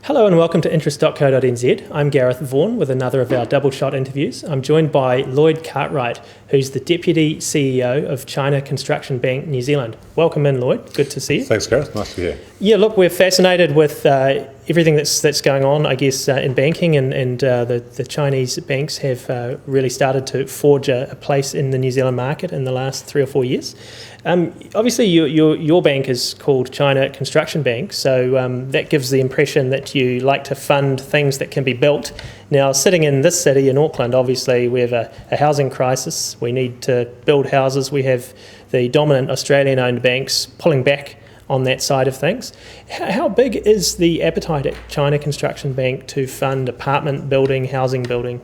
Hello and welcome to interest.co.nz. I'm Gareth Vaughan with another of our double shot interviews. I'm joined by Lloyd Cartwright, who's the Deputy CEO of China Construction Bank New Zealand. Welcome in, Lloyd. Good to see you. Thanks, Gareth. Nice to be here. Yeah, look, we're fascinated with everything that's going on, I guess, in banking, and the Chinese banks have really started to forge a place in the New Zealand market in the last 3 or 4 years. Obviously, your bank is called China Construction Bank, so that gives the impression that you like to fund things that can be built. Now, sitting in this city, in Auckland, obviously we have a housing crisis. We need to build houses. We have the dominant Australian-owned banks pulling back on that side of things. How big is the appetite at China Construction Bank to fund apartment building, housing building?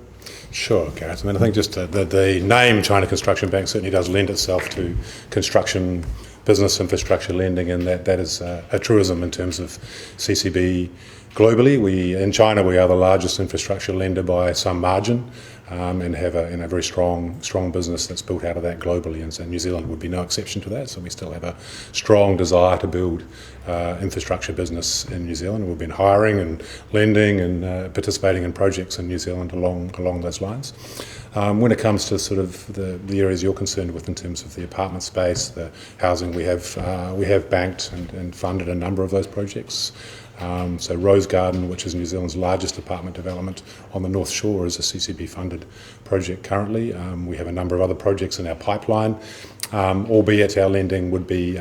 Sure, Gareth. I think just the name China Construction Bank certainly does lend itself to construction, business infrastructure lending, and that is a truism in terms of CCB globally. In China, we are the largest infrastructure lender by some margin, and have a very strong business that's built out of that globally, and so New Zealand would be no exception to that. So we still have a strong desire to build infrastructure business in New Zealand. We've been hiring and lending and participating in projects in New Zealand along those lines. When it comes to sort of the areas you're concerned with in terms of the apartment space, the housing, we have banked and funded a number of those projects. So Rose Garden, which is New Zealand's largest apartment development on the North Shore, is a CCB-funded project currently. We have a number of other projects in our pipeline, albeit our lending would be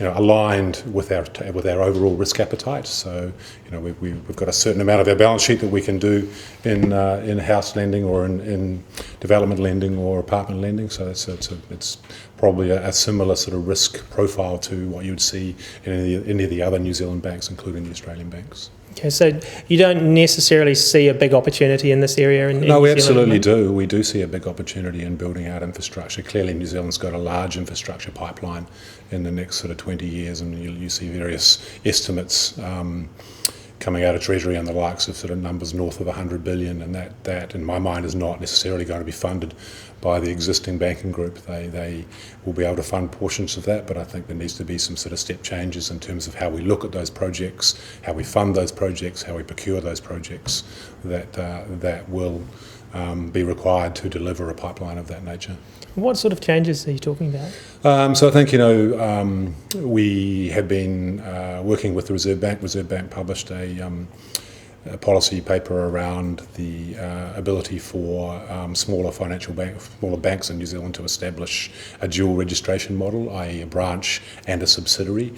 aligned with our overall risk appetite. So we've got a certain amount of our balance sheet that we can do in house lending or in development lending or apartment lending. So it's probably a similar sort of risk profile to what you would see in any of the other New Zealand banks, including the Australian banks. Okay, so you don't necessarily see a big opportunity in this area? No, we absolutely do. We do see a big opportunity in building out infrastructure. Clearly, New Zealand's got a large infrastructure pipeline in the next sort of 20 years, and you see various estimates coming out of Treasury and the likes of sort of numbers north of 100 billion, and that in my mind is not necessarily going to be funded by the existing banking group. They will be able to fund portions of that, but I think there needs to be some sort of step changes in terms of how we look at those projects, how we fund those projects, how we procure those projects that will be required to deliver a pipeline of that nature. What sort of changes are you talking about? So I think, we have been working with the Reserve Bank. Reserve Bank published a policy paper around the ability for smaller banks in New Zealand to establish a dual registration model, i.e. a branch and a subsidiary.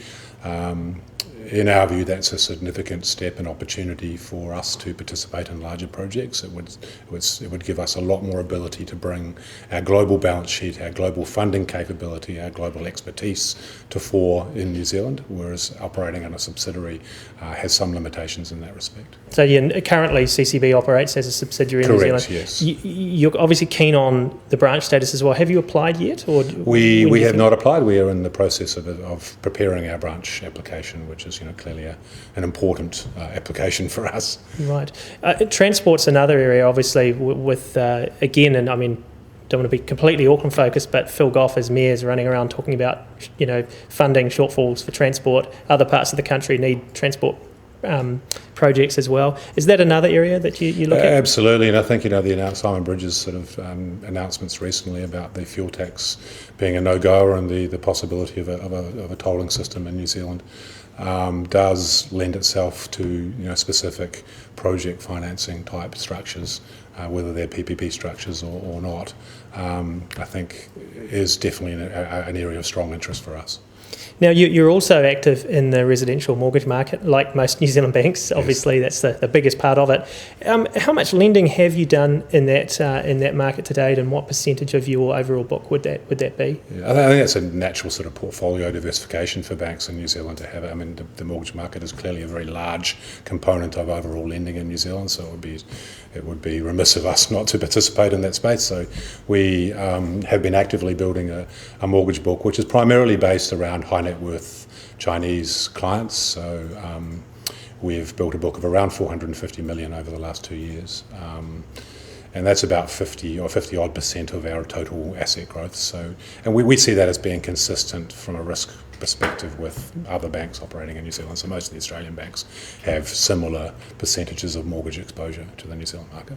In our view, that's a significant step and opportunity for us to participate in larger projects. It would give us a lot more ability to bring our global balance sheet, our global funding capability, our global expertise to fore in New Zealand, whereas operating on a subsidiary has some limitations in that respect. So currently CCB operates as a subsidiary in New Zealand. Correct, yes. You're obviously keen on the branch status as well. Have you applied yet? Or we have not applied. We are in the process of preparing our branch application, which is clearly an important application for us. Right. Transport's another area, obviously, with again, and I mean, don't want to be completely Auckland focused, but Phil Goff as mayor is running around talking about funding shortfalls for transport. Other parts of the country need transport projects as well. Is that another area that you look at? Absolutely, and I think Simon Bridges' sort of announcements recently about the fuel tax being a no-goer and the possibility of a tolling system in New Zealand does lend itself to specific project financing type structures, whether they're PPP structures or not. I think is definitely an area of strong interest for us. Now, you're also active in the residential mortgage market, like most New Zealand banks. Obviously, yes. That's the biggest part of it. How much lending have you done in that market to date, and what percentage of your overall book would that be? Yeah, I think that's a natural sort of portfolio diversification for banks in New Zealand to have. I mean, the mortgage market is clearly a very large component of overall lending in New Zealand, so it would be remiss of us not to participate in that space. So we have been actively building a mortgage book, which is primarily based around high net worth Chinese clients. So we've built a book of around 450 million over the last 2 years. And that's about 50 odd % of our total asset growth. So, and we see that as being consistent from a risk perspective with other banks operating in New Zealand. So most of the Australian banks have similar percentages of mortgage exposure to the New Zealand market.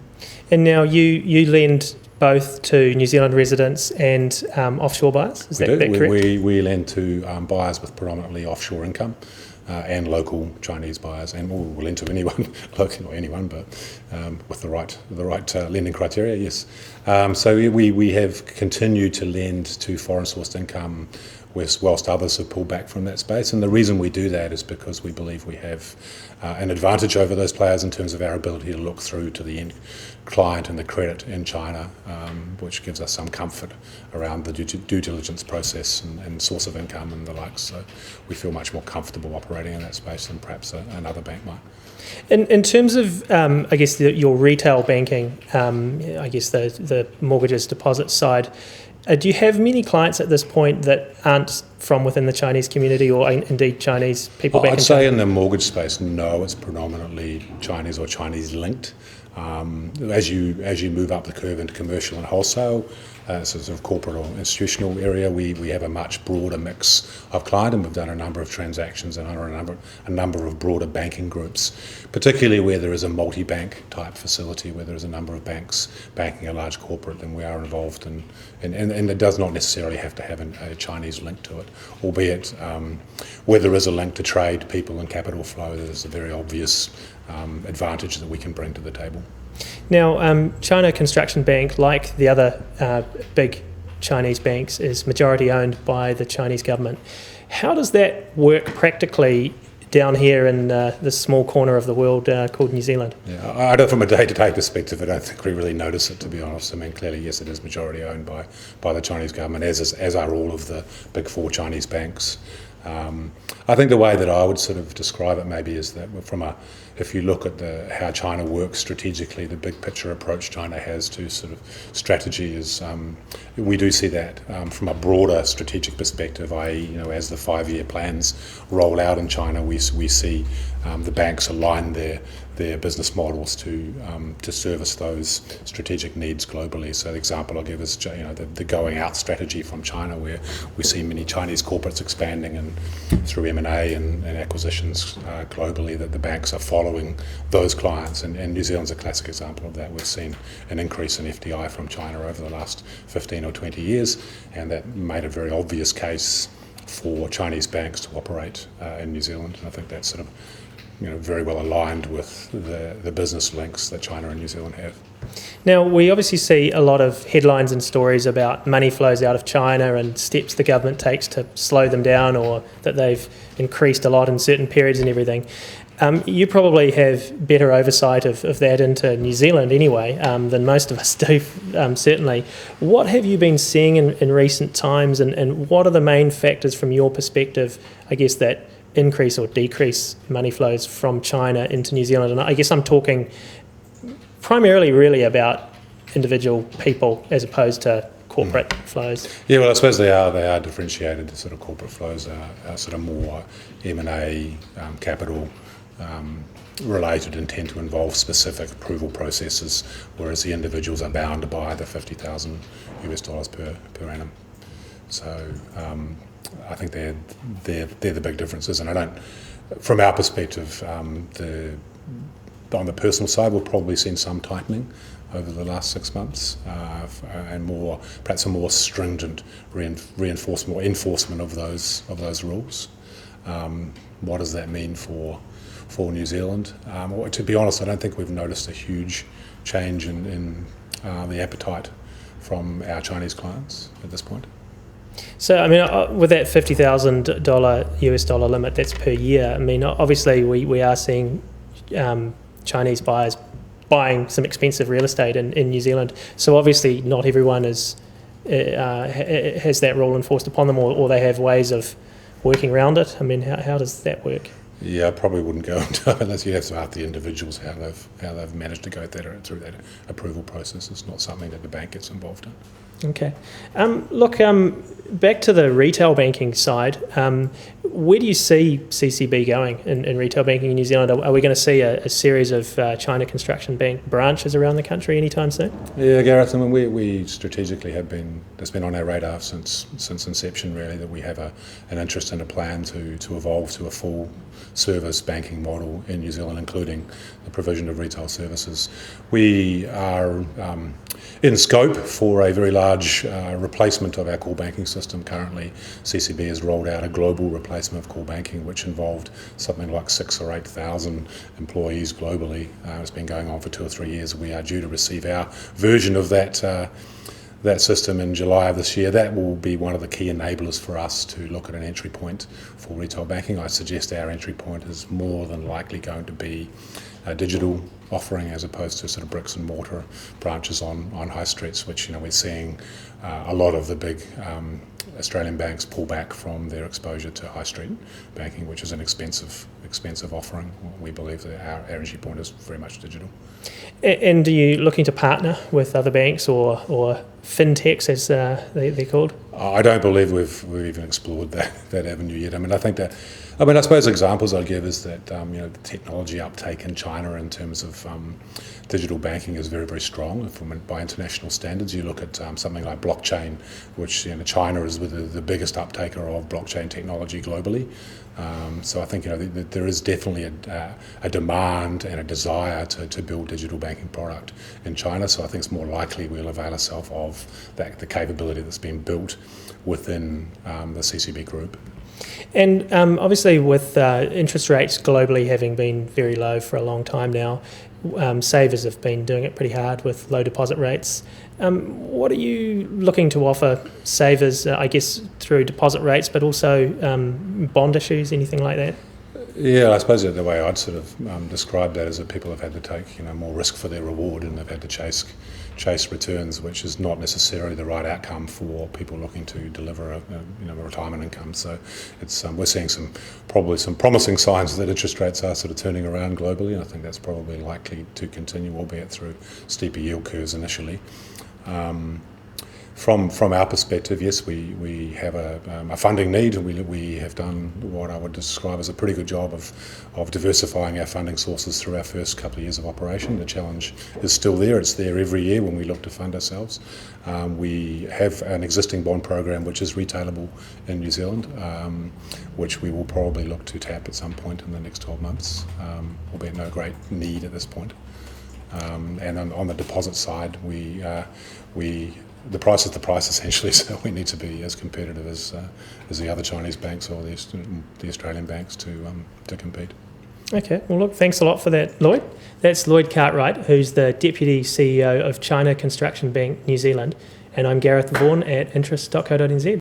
And now you lend both to New Zealand residents and offshore buyers, is that correct? We lend to buyers with predominantly offshore income. And local Chinese buyers, and we'll lend to anyone, local or anyone, but with the right lending criteria, yes. So we have continued to lend to foreign sourced income, whilst others have pulled back from that space. And the reason we do that is because we believe we have an advantage over those players in terms of our ability to look through to the end client and the credit in China, which gives us some comfort around the due diligence process and source of income and the like. So we feel much more comfortable operating in that space than perhaps another bank might. In terms of, I guess, your retail banking, I guess the mortgages deposit side, do you have many clients at this point that aren't from within the Chinese community or indeed Chinese people back in China? I'd say in the mortgage space, no, it's predominantly Chinese or Chinese linked. As you move up the curve into commercial and wholesale, sort of corporate or institutional area, we have a much broader mix of client, and we've done a number of transactions and a number of broader banking groups, particularly where there is a multi-bank type facility, where there is a number of banks banking a large corporate, then we are involved in, and it does not necessarily have to have a Chinese link to it, albeit where there is a link to trade, people and capital flow, there's a very obvious advantage that we can bring to the table. Now, China Construction Bank, like the other big Chinese banks, is majority owned by the Chinese government. How does that work practically down here in this small corner of the world called New Zealand? Yeah, I don't, from a day-to-day perspective, I don't think we really notice it, to be honest. I mean, clearly, yes, it is majority owned by the Chinese government, as are all of the big four Chinese banks. I think the way that I would sort of describe it maybe is that if you look at how China works strategically, the big picture approach China has to sort of strategy is, we do see that from a broader strategic perspective, i.e., as the 5-year plans roll out in China, we see the banks align their business models to service those strategic needs globally. So the example I'll give is the going out strategy from China, where we see many Chinese corporates expanding and through M&A and acquisitions globally, that the banks are following those clients. And New Zealand's a classic example of that. We've seen an increase in FDI from China over the last 15 or 20 years, and that made a very obvious case for Chinese banks to operate in New Zealand. And I think that's sort of very well aligned with the business links that China and New Zealand have. Now, we obviously see a lot of headlines and stories about money flows out of China and steps the government takes to slow them down, or that they've increased a lot in certain periods and everything. You probably have better oversight of that into New Zealand anyway than most of us do, certainly. What have you been seeing in recent times, and what are the main factors from your perspective, I guess, that increase or decrease money flows from China into New Zealand? And I guess I'm talking primarily really about individual people as opposed to corporate flows. Yeah, well, I suppose they are differentiated. The sort of corporate flows are sort of more M&A, capital related, and tend to involve specific approval processes, whereas the individuals are bound by the $50,000 per annum. So I think they're the big differences, and I don't, from our perspective, on the personal side, we've probably seen some tightening over the last 6 months, and perhaps a more stringent reinforcement or enforcement of those rules. What does that mean for New Zealand? To be honest, I don't think we've noticed a huge change in the appetite from our Chinese clients at this point. So, I mean, with that $50,000 limit, that's per year. I mean, obviously, we are seeing Chinese buyers buying some expensive real estate in New Zealand. So, obviously, not everyone has that rule enforced upon them, or they have ways of working around it. I mean, how does that work? Yeah, I probably wouldn't go into it unless you have to ask the individuals how they've managed to go through that approval process. It's not something that the bank gets involved in. Okay. Look, back to the retail banking side, where do you see CCB going in retail banking in New Zealand? Are we going to see a series of China Construction Bank branches around the country anytime soon? Yeah, Gareth, I mean, we strategically have been, it's been on our radar since inception, really, that we have an interest and a plan to evolve to a full service banking model in New Zealand, including the provision of retail services. We are in scope for a very large replacement of our core banking system. Currently, CCB has rolled out a global replacement of core banking, which involved something like 6,000 or 8,000 employees globally. It's been going on for 2 or 3 years. We are due to receive our version of that system in July of this year. That will be one of the key enablers for us to look at an entry point for retail banking. I suggest our entry point is more than likely going to be a digital offering as opposed to sort of bricks and mortar branches on high streets, which we're seeing a lot of the big Australian banks pull back from their exposure to high street banking, which is an expensive offering. We believe that our entry point is very much digital. And are you looking to partner with other banks or fintechs, as they're called? I don't believe we've even explored that avenue yet. I suppose examples I give is that the technology uptake in China in terms of digital banking is very, very strong by international standards. You look at something like blockchain, which China is the biggest uptaker of blockchain technology globally. So I think there is definitely a demand and a desire to build digital banking product in China. So I think it's more likely we'll avail ourselves of the capability that's been built within the CCB group. And obviously with interest rates globally having been very low for a long time now, savers have been doing it pretty hard with low deposit rates. What are you looking to offer savers, I guess, through deposit rates, but also bond issues, anything like that? Yeah, I suppose the way I'd sort of describe that is that people have had to take more risk for their reward, and they've had to chase returns, which is not necessarily the right outcome for people looking to deliver a retirement income. So we're seeing probably some promising signs that interest rates are sort of turning around globally, and I think that's probably likely to continue, albeit through steeper yield curves initially. From our perspective, yes, we have a funding need. We have done what I would describe as a pretty good job of diversifying our funding sources through our first couple of years of operation. The challenge is still there. It's there every year when we look to fund ourselves. We have an existing bond program which is retailable in New Zealand, which we will probably look to tap at some point in the next 12 months, albeit no great need at this point. And on the deposit side, the price is the price essentially, so we need to be as competitive as the other Chinese banks or the Australian banks to compete. Okay, well look, thanks a lot for that, Lloyd. That's Lloyd Cartwright, who's the Deputy CEO of China Construction Bank New Zealand, and I'm Gareth Vaughan at interest.co.nz.